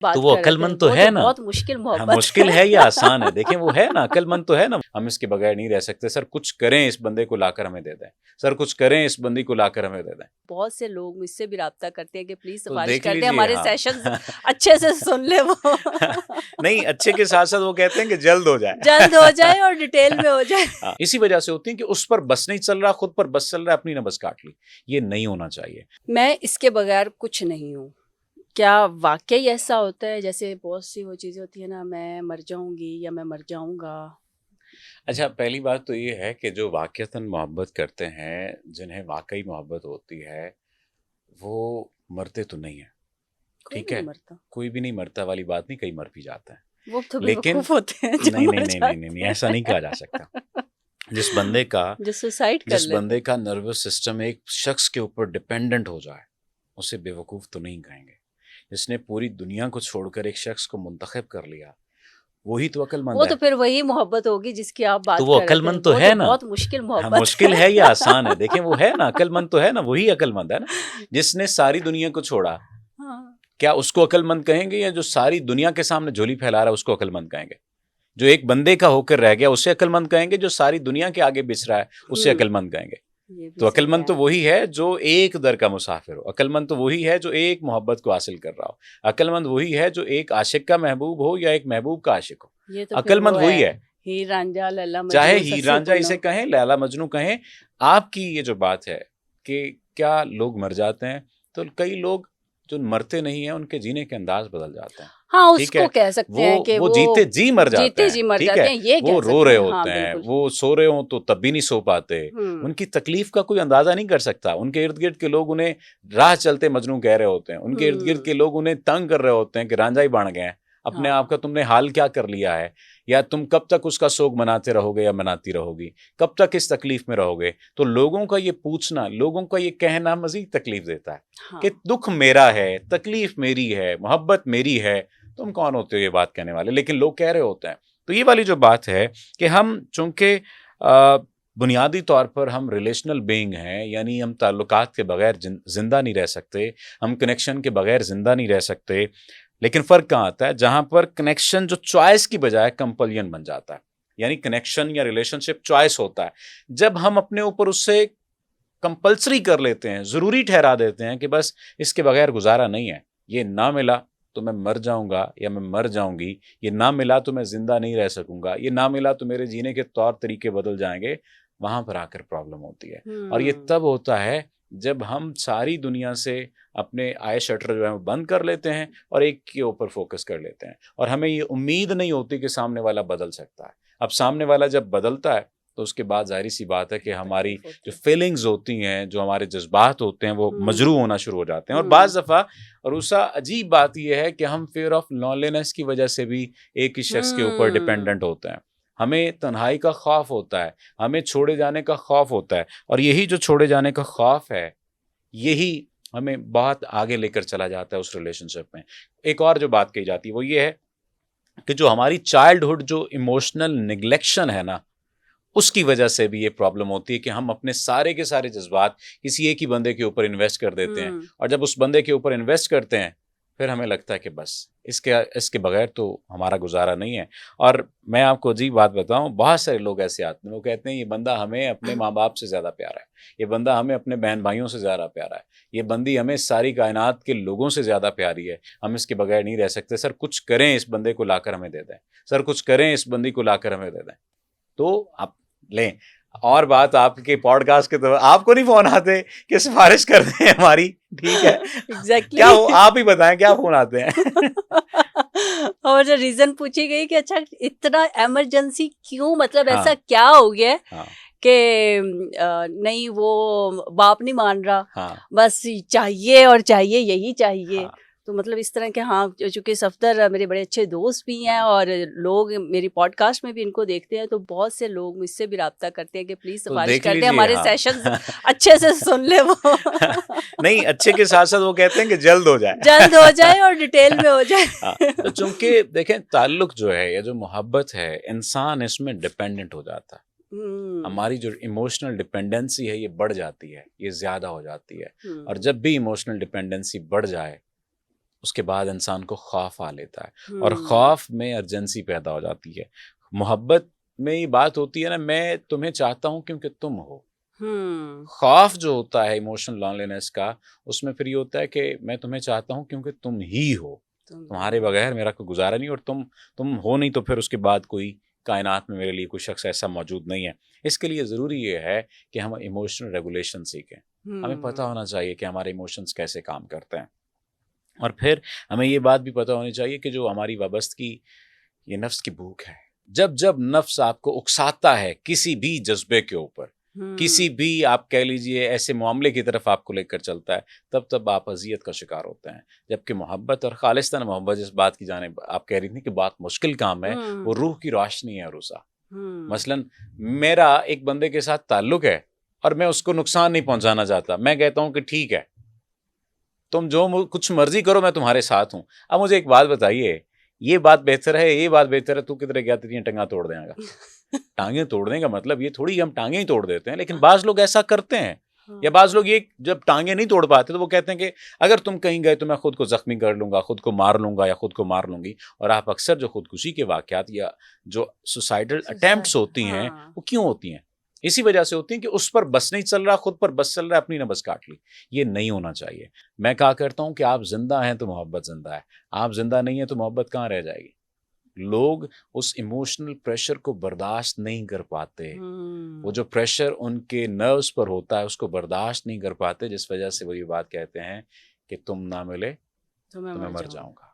तो बात वो कर रहे थे, अक्लमंद तो वो है तो ना। बहुत मुश्किल हाँ, मोहब्बत मुश्किल है या आसान है, देखें वो है ना, अक्लमंद तो है ना। हम इसके बगैर नहीं रह सकते सर, कुछ करें इस बंदे को लाकर हमें दे दें, सर कुछ करें इस बंदी को लाकर हमें दे दें। बहुत से लोग मुझसे भी राब्ता करते हैं कि प्लीज तो सिफारिश देख कर दे, लीजिए। हमारे हाँ सेशंस अच्छे से सुन ले वो नहीं, अच्छे के साथ साथ वो कहते हैं कि जल्द हो जाए। जल्द हो जाए और डिटेल में हो जाए। हाँ, इसी वजह से होती है कि उस पर बस नहीं चल रहा, खुद पर बस चल रहा है, अपनी ने बस काट ली। ये नहीं होना चाहिए। मैं इसके बगैर कुछ नहीं हूँ। क्या वाकई ऐसा होता है जैसे बहुत सी वो चीज़ें होती है ना, मैं मर जाऊंगी या मैं मर जाऊंगा? अच्छा, पहली बात तो ये है कि जो वाक़ईतन मोहब्बत करते हैं, जिन्हें वाक़ई मोहब्बत होती है, वो मरते तो नहीं हैं, कोई भी ठीक नहीं है? मरता। कोई भी नहीं मरता वाली बात नहीं, कई मर भी जाते हैं। वो तो लेकिन बेवकूफ होते हैं जो नहीं, नहीं, मर नहीं, नहीं, नहीं, नहीं, जाते ऐसा नहीं कहा जा सकता। हैं जिस बंदे का जो सुसाइड कर जिस लेते बंदे हैं। का नर्वस सिस्टम एक शख्स के ऊपर डिपेंडेंट हो जाए, उसे बेवकूफ़ तो नहीं कहेंगे। जिसने पूरी दुनिया को छोड़कर एक शख्स को मुंतखब कर लिया, वही तो अक्लमंद वो तो है। फिर वही मोहब्बत होगी जिसकी आप तो बात वो कर रहे थे, अक्लमंद तो वो है तो ना। बहुत मुश्किल हाँ, मोहब्बत मुश्किल है या आसान है, देखें वो है ना, अक्लमंद तो है ना, वही अक्लमंद है ना। जिसने सारी दुनिया को छोड़ा, हाँ। क्या उसको अक्लमंद कहेंगे, या जो सारी दुनिया के सामने झोली फैला रहा है उसको अक्लमंद कहेंगे? जो एक बंदे का होकर रह गया उसे अक्लमंद कहेंगे, जो सारी दुनिया के आगे बिछ रहा है उसे हम्म, अक्लमंद कहेंगे? ये भी तो सही अक्लमंद तो है। वही है जो एक दर का मुसाफिर हो, अक्लमंद तो वही है जो एक मोहब्बत को हासिल कर रहा हो, अक्लमंद वही है जो एक आशिक का महबूब हो या एक महबूब का आशिक हो। ये तो फिर वो अक्लमंद वही है, है। हीर रांझा लैला चाहे मजनू हीर सस्सी रांझा पुन्नू। इसे कहें, लैला मजनू कहें। आपकी ये जो बात है कि क्या लोग मर जाते हैं, तो कई लोग जो मरते नहीं हैं उनके जीने के अंदाज बदल जाते हैं। हाँ, ठीक उसको है, कह सकते हैं कि वो जीते जी मर जाते जीते हैं, जी मर ठीक जाते है। हैं, ये वो कह रो सकते रहे हैं। होते हाँ, हैं, बिल्कुल। वो सो रहे हो तो तब भी नहीं सो पाते। हम्म। उनकी तकलीफ का कोई अंदाजा नहीं कर सकता। उनके इर्द गिर्द के लोग उन्हें राह चलते मजनू कह रहे होते हैं, उनके इर्द गिर्द हम्म। के लोग उन्हें तंग कर रहे होते हैं कि रांझा ही बन गए हैं, अपने आप हाँ। का तुमने हाल क्या कर लिया है, या तुम कब तक उसका शोक मनाते रहोगे या मनाती रहोगी, कब तक इस तकलीफ में रहोगे। तो लोगों का ये पूछना, लोगों का ये कहना मजीद तकलीफ देता है हाँ। कि दुख मेरा है, तकलीफ मेरी है, मोहब्बत मेरी है, तुम कौन होते हो ये बात कहने वाले, लेकिन लोग कह रहे होते हैं। तो ये वाली जो बात है कि हम चूंकि बुनियादी तौर पर हम रिलेशनल बीइंग हैं, यानी हम ताल्लुकात के बगैर जिंदा नहीं रह सकते, हम कनेक्शन के बगैर जिंदा नहीं रह सकते। लेकिन फ़र्क कहाँ आता है, जहाँ पर कनेक्शन जो चॉइस की बजाय कंपल्शन बन जाता है, यानी कनेक्शन या रिलेशनशिप चॉइस होता है। जब हम अपने ऊपर उससे कंपल्सरी कर लेते हैं, ज़रूरी ठहरा देते हैं कि बस इसके बगैर गुजारा नहीं है, ये ना मिला तो मैं मर जाऊंगा या मैं मर जाऊंगी, ये ना मिला तो मैं जिंदा नहीं रह सकूंगा, ये ना मिला तो मेरे जीने के तौर तरीके बदल जाएंगे, वहां पर आकर प्रॉब्लम होती है। और ये हम्म। तब होता है जब हम सारी दुनिया से अपने आय शटर जो है वो बंद कर लेते हैं और एक के ऊपर फोकस कर लेते हैं, और हमें ये उम्मीद नहीं होती कि सामने वाला बदल सकता है। अब सामने वाला जब बदलता है तो उसके बाद जाहिर सी बात है कि हमारी तकलीफ होती जो है। फीलिंग्स होती हैं, जो हमारे जज्बात होते हैं, वो मजरू हम्म। होना शुरू हो जाते हैं। और हम्म। बाज़ दफ़ा और उसका अजीब बात यह है कि हम फियर ऑफ लॉनलीनेस की वजह से भी एक ही शख्स के ऊपर हम्म। डिपेंडेंट होते हैं। हमें तन्हाई का खौफ होता है, हमें छोड़े जाने का खौफ होता है, और यही जो छोड़े जाने का खौफ है, यही हमें बहुत आगे लेकर चला जाता है उस रिलेशनशिप में। एक और जो बात कही जाती है वो ये है कि जो हमारी चाइल्डहुड जो इमोशनल निग्लेक्शन है ना, उसकी वजह से भी ये प्रॉब्लम होती है कि हम अपने सारे के सारे जज्बात किसी एक ही बंदे के ऊपर इन्वेस्ट कर देते हैं, हम्म। और जब उस बंदे के ऊपर इन्वेस्ट करते हैं फिर हमें लगता है कि बस इसके इसके बगैर तो हमारा गुजारा नहीं है। और मैं आपको अजीब बात बताऊं, बहुत सारे लोग ऐसे आते हैं, वो कहते हैं ये बंदा हमें अपने माँ बाप से ज़्यादा प्यारा है, ये बंदा हमें अपने बहन भाइयों से ज़्यादा प्यारा है, ये बंदी हमें सारी कायनात के लोगों से ज़्यादा प्यारी है, हम इसके बगैर नहीं रह सकते, सर कुछ करें इस बंदे को लाकर हमें दे दें, सर कुछ करें इस बंदी को लाकर हमें दे दें। तो आप लें। और बात आपके पॉडकास्ट के, तो आपको नहीं फोन आते कि सिफारिश कर दें हमारी, ठीक है? एग्जैक्टली क्या हो, आप ही बताएं क्या फोन आते हैं? और जो रीजन पूछी गई कि अच्छा इतना इमरजेंसी क्यों, मतलब ऐसा हाँ क्या हो गया है हाँ कि नहीं वो बाप नहीं मान रहा, हाँ बस चाहिए और चाहिए, यही चाहिए। हाँ तो मतलब इस तरह के, हाँ, चूंकि सफदर मेरे बड़े अच्छे दोस्त भी हैं और लोग मेरी पॉडकास्ट में भी इनको देखते हैं, तो बहुत से लोग मुझसे भी राब्ता करते हैं कि प्लीज तो सिफारिश देख कर दे, लीजिए। हमारे हाँ सेशंस अच्छे से सुन ले वो नहीं, अच्छे के साथ साथ वो कहते हैं कि जल्द हो जाए। जल्द हो जाए और डिटेल में हो जाए हाँ, तो चूंकि देखें ताल्लुक जो है या जो मोहब्बत है, इंसान इसमें डिपेंडेंट हो जाता है। हमारी जो इमोशनल डिपेंडेंसी है ये बढ़ जाती है, ये ज़्यादा हो जाती है। और जब भी इमोशनल डिपेंडेंसी बढ़ जाए उसके बाद इंसान को खौफ आ लेता है और हम्म, खौफ में अर्जेंसी पैदा हो जाती है। मोहब्बत में ये बात होती है ना, मैं तुम्हें चाहता हूँ क्योंकि तुम हो। हम्म, खौफ जो होता है इमोशनल लॉनलीनेस का, उसमें फिर ये होता है कि मैं तुम्हें चाहता हूँ क्योंकि तुम ही हो, तुम ही तुम्हारे हो। बगैर मेरा कोई गुजारा नहीं, और तुम हो नहीं तो फिर उसके बाद कोई कायनात में मेरे लिए कोई शख्स ऐसा मौजूद नहीं है। इसके लिए ज़रूरी ये है कि हम इमोशनल रेगुलेशन सीखें। हमें पता हम्म, होना चाहिए कि हमारे इमोशंस कैसे काम करते हैं, और फिर हमें ये बात भी पता होनी चाहिए कि जो हमारी वाबस्तगी, ये नफ्स की भूख है। जब जब नफ्स आपको उकसाता है किसी भी जज्बे के ऊपर, किसी हम्म, भी आप कह लीजिए ऐसे मामले की तरफ आपको लेकर चलता है, तब तब आप अज़ियत का शिकार होते हैं। जबकि मोहब्बत और खालिस्तान मोहब्बत, जिस बात की जानिब आप कह रही थी कि बहुत मुश्किल काम है, वो हम्म, रूह की रोशनी है रुसा। हम्म, मसलन मेरा एक बंदे के साथ ताल्लुक है और मैं उसको नुकसान नहीं पहुंचाना चाहता, मैं कहता हूं कि ठीक है, तुम जो कुछ मर्जी करो, मैं तुम्हारे साथ हूं। अब मुझे एक बात बताइए, ये बात बेहतर है, ये बात बेहतर है, तू किधर गया तेरी टंगा तोड़ देगा? टांगे तोड़ने का मतलब ये थोड़ी हम टांगे ही तोड़ देते हैं, लेकिन बाज लोग ऐसा करते हैं। या बाज लोग ये जब टांगे नहीं तोड़ पाते तो वो कहते हैं कि अगर तुम कहीं गए तो मैं खुद को जख्मी कर लूंगा, खुद को मार लूंगा या खुद को मार लूंगी। और आप अक्सर जो खुदकुशी के वाकयात या जो सुसाइडल अटेम्प्ट्स होती हैं, हाँ, वो क्यों होती हैं? इसी वजह से होती हैं कि उस पर बस नहीं चल रहा, खुद पर बस चल रहा है, अपनी न बस काट ली। ये नहीं होना चाहिए। मैं कहा करता हूं कि आप जिंदा हैं तो मोहब्बत जिंदा है, आप जिंदा नहीं है तो मोहब्बत कहाँ रह जाएगी? लोग उस इमोशनल प्रेशर को बर्दाश्त नहीं कर पाते। वो जो प्रेशर उनके नर्व्स पर होता है उसको बर्दाश्त नहीं कर पाते, जिस वजह से वो ये बात कहते हैं कि तुम ना मिले तो मैं तो मैं मर मर जाऊं। जाऊंगा।